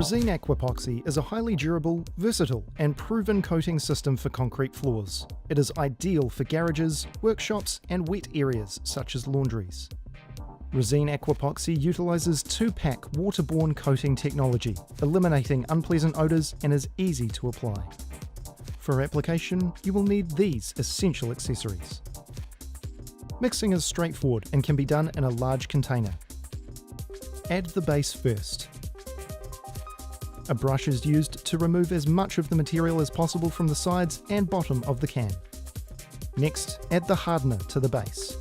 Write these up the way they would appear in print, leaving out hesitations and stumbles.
Resene Aquapoxy is a highly durable, versatile and proven coating system for concrete floors. It is ideal for garages, workshops and wet areas such as laundries. Resene Aquapoxy utilises 2-pack waterborne coating technology, eliminating unpleasant odours and is easy to apply. For application, you will need these essential accessories. Mixing is straightforward and can be done in a large container. Add the base first. A brush is used to remove as much of the material as possible from the sides and bottom of the can. Next, add the hardener to the base.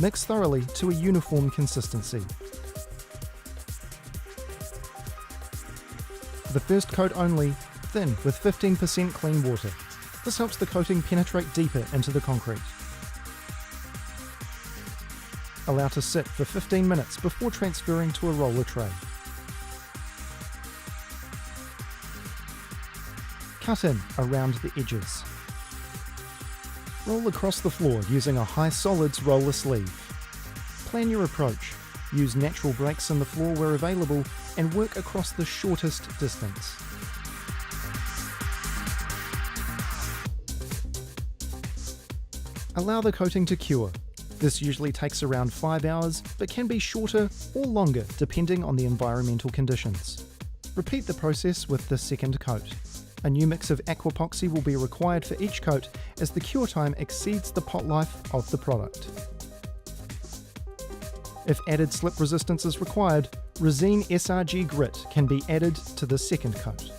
Mix thoroughly to a uniform consistency. For the first coat only, thin with 15% clean water. This helps the coating penetrate deeper into the concrete. Allow to sit for 15 minutes before transferring to a roller tray. Cut in around the edges. Roll across the floor using a high solids roller sleeve. Plan your approach. Use natural breaks in the floor where available and work across the shortest distance. Allow the coating to cure. This usually takes around 5 hours, but can be shorter or longer depending on the environmental conditions. Repeat the process with the second coat. A new mix of Aquapoxy will be required for each coat as the cure time exceeds the pot life of the product. If added slip resistance is required, Resene sRG Grit can be added to the second coat.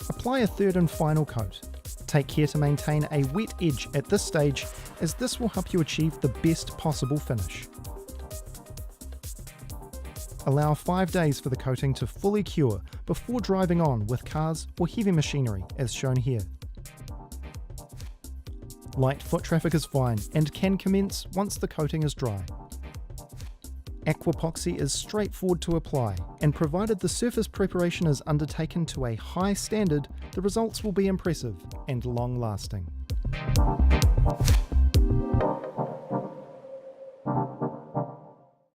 Apply a third and final coat. Take care to maintain a wet edge at this stage, as this will help you achieve the best possible finish. Allow 5 days for the coating to fully cure before driving on with cars or heavy machinery, as shown here. Light foot traffic is fine and can commence once the coating is dry. Aquapoxy is straightforward to apply, and provided the surface preparation is undertaken to a high standard, the results will be impressive and long-lasting.